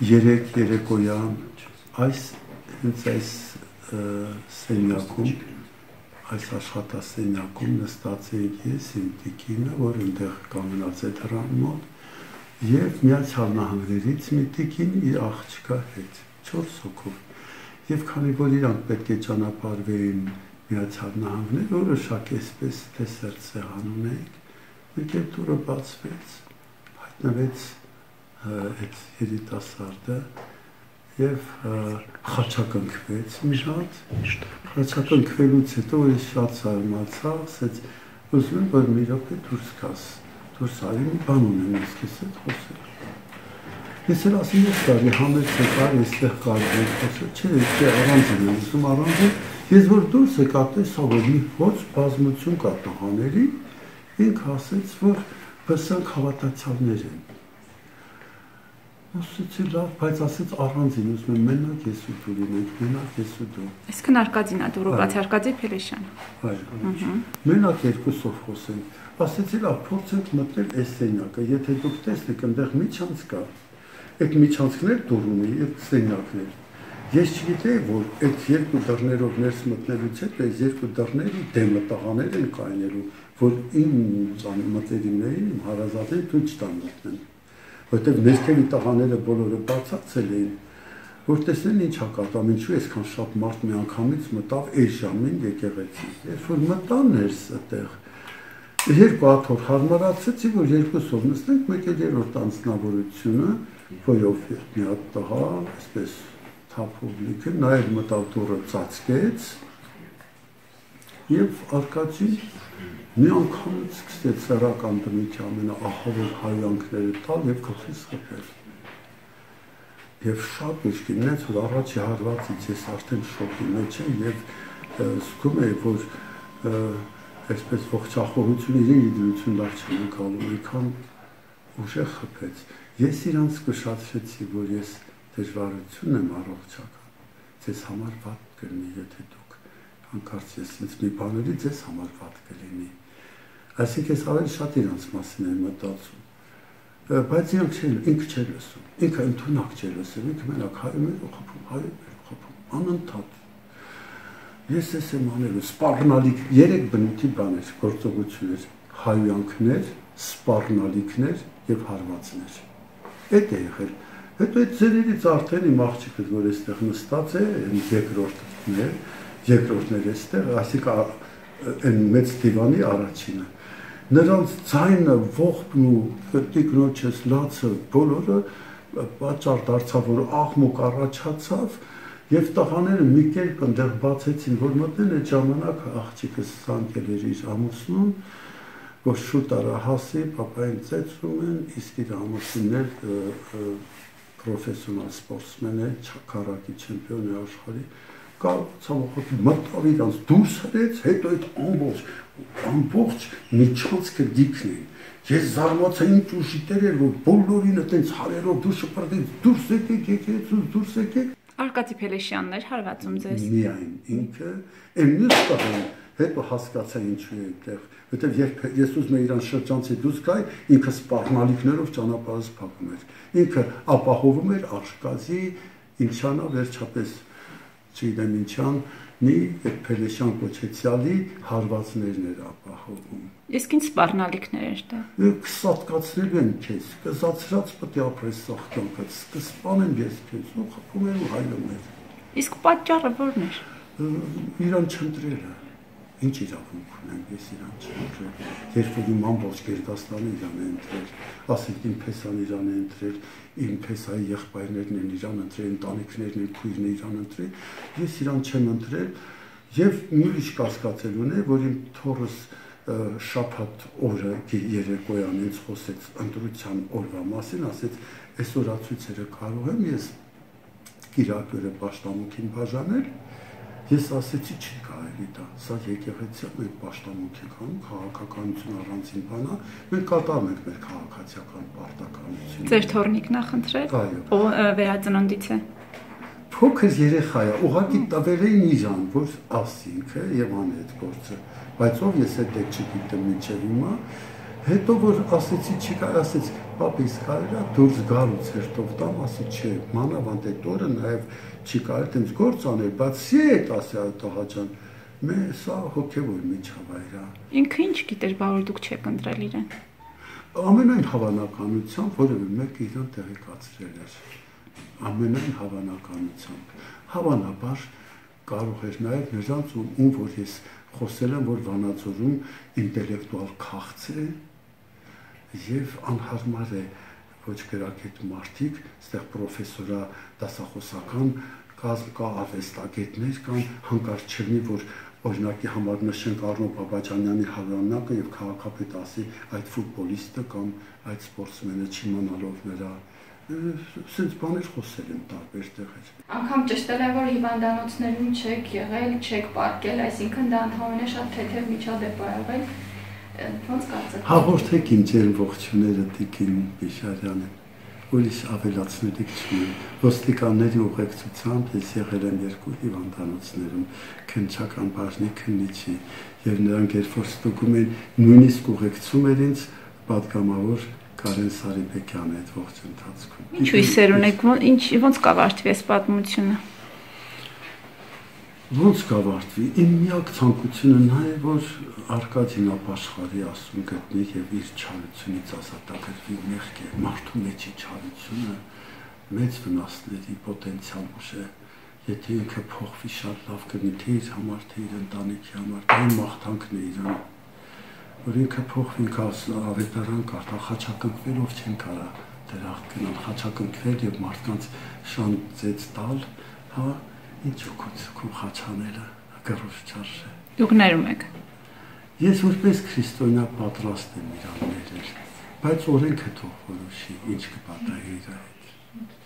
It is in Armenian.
Երեկոյան հենց այս սենյակում, այս աշխատասենյակում նստած էինք ես իմ տիկինը, որ այնտեղ կանգնած է դռան մոտ, եւ Միացյալ Նահանգներից մի տիկին իր աղջկա հետ, 4 հոգով։ Եվ քանի որ իրանք պետք է ճանապարհվեին Միացյալ Նահանգներ, որոշակ էսպես դեսերտ սեղան ունեինք, մեկ էլ դուռը բացվեց, հայտնվեց այդ երիտասարդը եւ խաչակնքվեց մի հատ, խաչակնքվելուց հետո ես շատ զարմացա, ասեց, ուզում եմ որ մի րոպե դուրս գաս, դուրս արի մի բան ունեմ ես քեզ հետ խոսել։ Ես էլ ասում եմ կարի համերձ եկար, այստեղ կարող ենք խոսել, չէ, առանձին եմ ուզում առանձին, ես որ դուրս եկա տեսա, որ մի ոչ բազմություն կա տղաների, ինքը ասեց, որ բսանք հավատացյալներ են։ Ասեցի լավ, բայց ասեց առանձին, ուզում եմ մենակ ես ու դու լինենք, մենակ ես ու դու։ Այսքան Արկադին է դուրը, բացի Արկադի Փելեշյանը։ Այո, մենակ երկուսով խոսենք։ Ասեցի լավ, փորձենք մտնել այս սենյակը, եթե դուք տեսնեք, այնտեղ միջանց կա, այդ միջանցքներ դուռ ունի, այդ սենյակներ։ Ես չգիտեի, որ այդ երկու դռներով ներս մտնելուց հետո այս երկու դռների դեմը տղաներ են կայնելու, որ իմ մտերիմներին, իմ հարազատներին թույլ չտան մտնեն։ Որտեվ ներքևի տղաները բոլորը բացացել էին, որ տեսնեն ինչ ա կատարում, ինչու այսքան շատ մարդ մի անգամից մտավ այս ժամին եկեղեցի։ Երբ որ մտան ներս այդտեղ, երկու աթոռ հարմարացեցի, որ երկուսով նստենք, մեկ էլ երրորդ անձնավորությունը, որով մի հատ տղա, այսպես թափով լիքը, նաև մտավ դուռը ծածկեց եւ Արկադին մի անգամից սկսեց սեռական դմիքի ամենաահավոր հայանքները տալ եւ գլխիս խփել։ Եվ շատ ուշքին նենց որ առաջի հարվածից ես արդեն շոկի մեջ եմ եւ զգում եմ որ այսպես ողջախոհություն իրեն իդրություն լավ չեմ անցալու, այնքան ուժեղ խփեց։ Ես իրանց կշատշեցի, որ ես դժվարություն եմ առողջական, ձեզ համար վատ կլինի, եթե դուք հանկարծ ես ինձ մի բաների ձեզ համար վատ կլինի։ Այսինքն ես ավելի շատ իրանց մասին եմ մտածում, բայց իրանք ինքը չէր լսում, ինքը ընդունակ չէր լսում, ինքը մենակ հայում էր ու խփում, անընդհատ։ Ես ես եմ անելու սպառնալիք, 3 բնույթի բաներ, գործողություններ, հայյանքներ, սպառնալիքներ եւ հարվածներ։ Այդ է եղել։ Հետո այդ ձերերից արդեն իմ աղջիկը, որ այստեղ նստած է, երկրորդներ այստեղ, այսինքն այն մեծ դիվանի առաջինը։ Նրանց ձայնը, ողբն ու տիկնոջս լացը բոլորը պատճառ դարձավ, որ աղմուկ առաջացավ եւ տղաները մի կերպ այնտեղ բացեցին, որ մտնեն այդ ժամանակ աղջիկս ցանկել էր իր ամուսնուն, որ շուտ արա հասի, պապային ծեծում են, իսկ իր ամուսինն էլ պրոֆեսիոնալ սպորտսմեն է, քարատի չեմպիոն է աշխարհի, ցավոք մտավ իրանց դուրս հրեց, հետո այդ ամբողջ միջանցքը դիքն էին։ Ես զարմացա ինչ ուժիտեր էր, որ բոլորին այդպես հարերով դուրս շպրտեց, դուրս եկեք, դուրս եկեք։ Արկադի Փելեշյանն էր հարվածում ձեզ։ Միայն ինքը, այն մյուս տղան, հետո հասկացա ինչու է այդտեղ, որտեղ երբ ես ուզում եմ իրան շրջանցի դուրս գայ, ինքը սպառնալիքներով ճանապարհս փակում էր։ Ինքը ապահովում էր Արկադի ինչանա վերջապես չգիտեմ ինչան, մի Փելեշյան կոչեցյալի հարվածներն էր ապահովում։ Իսկ ինչ սպառնալիքներ էր դա։ Կսատկացնելու են քեզ, կզացրած պետք է ապրես սաղ կյանքդ, կսպանեմ ես քեզ, ու խփում էր ու հայում էր։ Իսկ պատճառը ո՞րն էր։ Իրան չընտրելը։ Ինչ իրավունք ունեմ ես իրան չընտրել։ Երբ որ իմ ամբողջ Գերդաստանը իրան է ընտրել, ասենք իմ փեսան իրան է ընտրել, իմ փեսայի եղբայրներն են իրան ընտրել, ընտանիքներն են քույրն իրան ընտրել, ես իրան չեմ ընտրել եւ մի ուրիշ կասկածել ունի, որ իմ թորս շաբաթ օրը երեկոյան ինձ խոսեց ընտրության օրվա մասին, ասեց այս օրացույցերը կարող եմ ես կիրակյուրը պաշտամունքին բաժանել, ես ասեցի չի կարելի դա, սա եկեղեցիան մենք պաշտամունք ենք անում, քաղաքականություն առանցին բան է, մենք կատարում ենք մեր քաղաքացիական պարտականությունը։ Ձեր թորնիկն է խնդրել։ Այո։ Ով վերածննդից է։ Փոքր երեխա է, ուղղակի տվել էին իրան, որ ասի ինքը եւ անի այդ գործը, բայց ով ես այդ չգիտեմ մինչեւ հիմա, հետո որ ասեցի չի կարելի, ասեց Պապիս կարելի է դուրս գալուց հետո տամ, ասի չէ, մանավանդ այդ օրը նաև չի կարելի ինձ գործ անել, բայց սիետ ասի Ահա ջան, սա հոգևոր միջավայր է։ Ինքը ինչ գիտեր, բա որ դուք չեք ընտրել իրեն։ Ամենայն հավանականությամբ որևէ մեկը իրան տեղեկացրել էր։ Ամենայն հավանականությամբ։ Հավանաբար կարող էր նաև նրանց ում որ ես խոսել եմ, որ Վանաձորում ինտելեկտուալ քաղց է եւ անհարմար է ոչ գրագետ մարդիկ, այստեղ պրոֆեսորա դասախոսական կա արվեստագետներ կան, հանկարծ չլինի, որ օրինակի համար նշենք Արնո Բաբաջանյանի հավանականքը եւ քաղաքապետ ասի այդ ֆուտբոլիստը կամ այդ սպորտսմենը չիմանալով նրա սենց բաներ խոսել են տարբեր տեղեր։ Անկամ ճշտել է, որ հիվանդանոցներում չեք եղել, չեք պարկել, այսինքն դա ընդհանրապես շատ թեթև միջադեպ է եղել։ Ոնց կարծեք։ Հաղորդեք իմ ձեր ողջույնները Տիկին Բիշարյանին։ Ուրիշ ավելացնելիք չունեմ։ Ոստիկանների ուղեկցությամբ ես եղել եմ 2 հիվանդանոցներում, քննչական բաժնի քննիչի, եւ նրանք երբ որ ստուգում են, նույնիսկ ուղեկցում էր ինձ պատգամավոր Կարեն Սարիբեկյանը այդ ողջ ընթացքում։ Ինչ հույսեր ունեք, ոնց կավարտվի այս պատմությունը։ Ոնց կավարտվի։ Իմ միակ ցանկությունը նա է, որ Արկադին ապաշխարի ասում գտնի եւ իր չարությունից ազատագրվի մեղքի մարդու մեջի չարությունը մեծ վնասների պոտենցիալ ուժ է։ Եթե ինքը փոխվի շատ լավ կլինի թե իր համար, թե իր ընտանիքի համար, դա իմ մաղթանքն է իրան։ Որ ինքը փոխվի ավետարան կարդա խաչակնքվելով չեն կարա դրա գնալ խաչակնքվել եւ մարդկանց շանձեց տալ, հա, ինչ օգուտ խաչանելը գրոշ չարժե։ Դուք ներում եք։ Ես որպես քրիստոնյա պատրաստ եմ իրան ներել, բայց օրենքը թող որոշի ինչ կպատահի իր հետ։